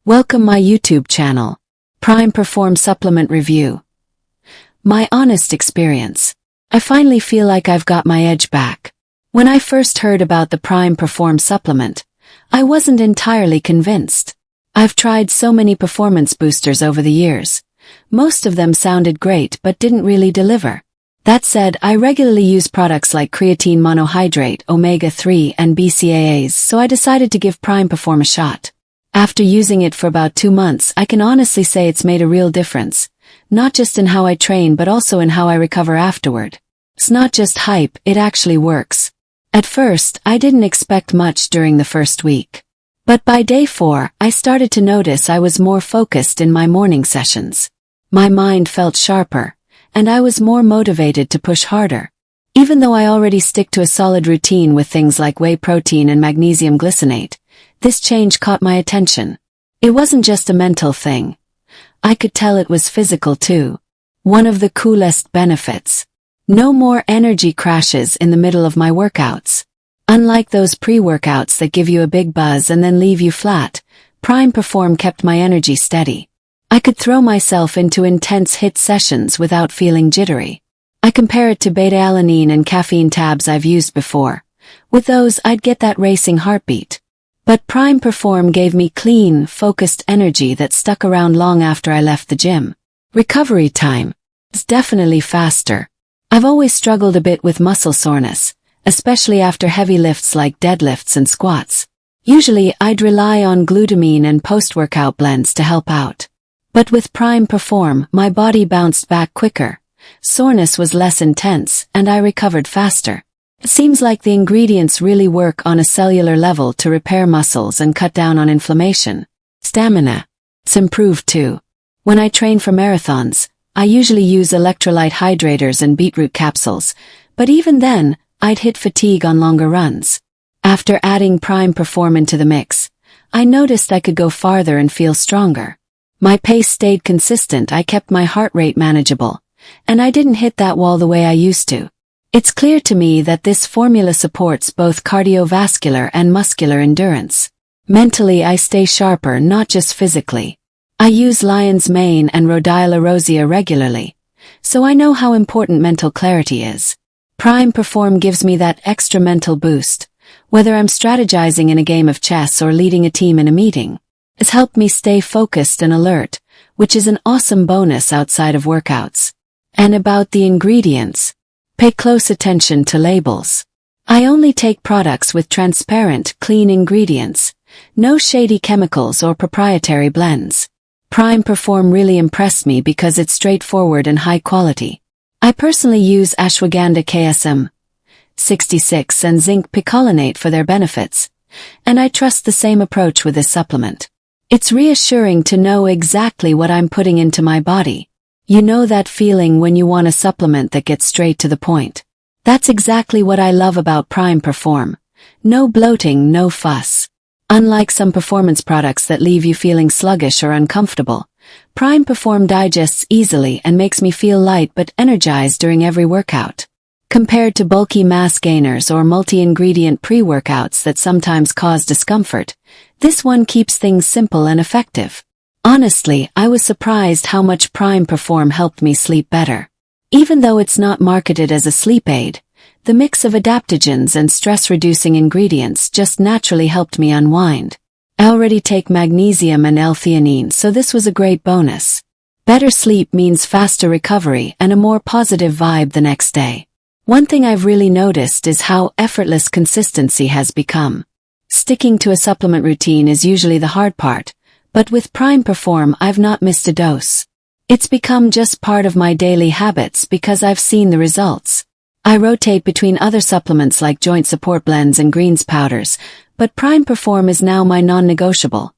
Welcome my YouTube channel, Prime Perform Supplement Review. My honest experience. I finally feel like I've got my edge back. When I first heard about the Prime Perform supplement, I wasn't entirely convinced. I've tried so many performance boosters over the years. Most of them sounded great but didn't really deliver. That said, I regularly use products like creatine monohydrate, omega-3 and BCAAs, so I decided to give Prime Perform a shot. After using it for about 2 months, I can honestly say it's made a real difference, not just in how I train but also in how I recover afterward. It's not just hype, it actually works. At first, I didn't expect much during the first week. But by day 4, I started to notice I was more focused in my morning sessions. My mind felt sharper, and I was more motivated to push harder. Even though I already stick to a solid routine with things like whey protein and magnesium glycinate, this change caught my attention. It wasn't just a mental thing. I could tell it was physical too. One of the coolest benefits. No more energy crashes in the middle of my workouts. Unlike those pre-workouts that give you a big buzz and then leave you flat, Prime Perform kept my energy steady. I could throw myself into intense HIIT sessions without feeling jittery. I compare it to beta-alanine and caffeine tabs I've used before. With those, I'd get that racing heartbeat. But Prime Perform gave me clean, focused energy that stuck around long after I left the gym. Recovery time is definitely faster. I've always struggled a bit with muscle soreness, especially after heavy lifts like deadlifts and squats. Usually, I'd rely on glutamine and post-workout blends to help out. But with Prime Perform, my body bounced back quicker. Soreness was less intense, and I recovered faster. It seems like the ingredients really work on a cellular level to repair muscles and cut down on inflammation. Stamina. It's improved too. When I train for marathons, I usually use electrolyte hydrators and beetroot capsules, but even then, I'd hit fatigue on longer runs. After adding Prime Perform into the mix, I noticed I could go farther and feel stronger. My pace stayed consistent, I kept my heart rate manageable, and I didn't hit that wall the way I used to. It's clear to me that this formula supports both cardiovascular and muscular endurance. Mentally, I stay sharper, not just physically. I use lion's mane and rhodiola rosea regularly, so I know how important mental clarity is. Prime Perform gives me that extra mental boost, whether I'm strategizing in a game of chess or leading a team in a meeting. It's helped me stay focused and alert, which is an awesome bonus outside of workouts. And about the ingredients. Pay close attention to labels. I only take products with transparent, clean ingredients. No shady chemicals or proprietary blends. Prime Perform really impressed me because it's straightforward and high quality. I personally use ashwagandha KSM 66 and zinc picolinate for their benefits, and I trust the same approach with this supplement. It's reassuring to know exactly what I'm putting into my body. You know that feeling when you want a supplement that gets straight to the point. That's exactly what I love about Prime Perform. No bloating, no fuss. Unlike some performance products that leave you feeling sluggish or uncomfortable, Prime Perform digests easily and makes me feel light but energized during every workout. Compared to bulky mass gainers or multi-ingredient pre-workouts that sometimes cause discomfort, this one keeps things simple and effective. Honestly, I was surprised how much Prime Perform helped me sleep better. Even though it's not marketed as a sleep aid, the mix of adaptogens and stress-reducing ingredients just naturally helped me unwind. I already take magnesium and L-theanine, so this was a great bonus. Better sleep means faster recovery and a more positive vibe the next day. One thing I've really noticed is how effortless consistency has become. Sticking to a supplement routine is usually the hard part, but with Prime Perform I've not missed a dose. It's become just part of my daily habits because I've seen the results. I rotate between other supplements like joint support blends and greens powders, but Prime Perform is now my non-negotiable.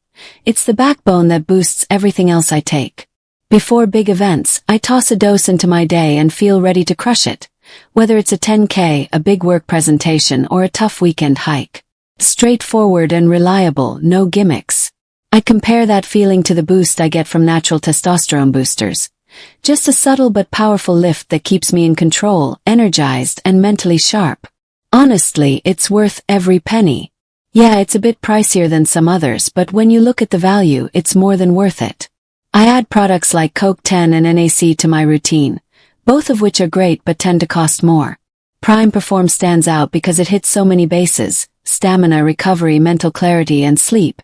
It's the backbone that boosts everything else I take. Before big events, I toss a dose into my day and feel ready to crush it, whether it's a 10K, a big work presentation, or a tough weekend hike. Straightforward and reliable, no gimmicks. I compare that feeling to the boost I get from natural testosterone boosters. Just a subtle but powerful lift that keeps me in control, energized, and mentally sharp. Honestly, it's worth every penny. Yeah, it's a bit pricier than some others, but when you look at the value, it's more than worth it. I add products like CoQ10 and NAC to my routine, both of which are great but tend to cost more. Prime Perform stands out because it hits so many bases: stamina, recovery, mental clarity, and sleep.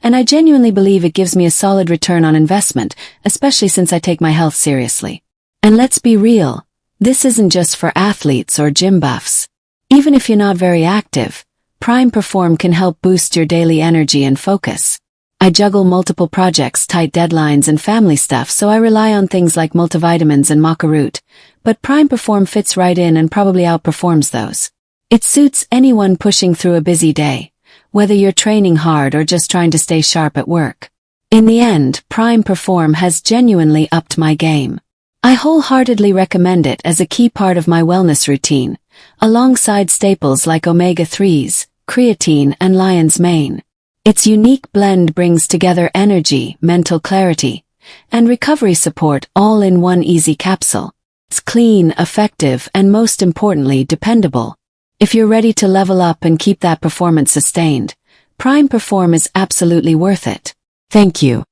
And I genuinely believe it gives me a solid return on investment, especially since I take my health seriously. And let's be real, this isn't just for athletes or gym buffs. Even if you're not very active, Prime Perform can help boost your daily energy and focus. I juggle multiple projects, tight deadlines, and family stuff, so I rely on things like multivitamins and maca root, but Prime Perform fits right in and probably outperforms those. It suits anyone pushing through a busy day, whether you're training hard or just trying to stay sharp at work. In the end, Prime Perform has genuinely upped my game. I wholeheartedly recommend it as a key part of my wellness routine, alongside staples like omega-3s, creatine, and lion's mane. Its unique blend brings together energy, mental clarity, and recovery support all in one easy capsule. It's clean, effective, and most importantly, dependable. If you're ready to level up and keep that performance sustained, Prime Perform is absolutely worth it. Thank you.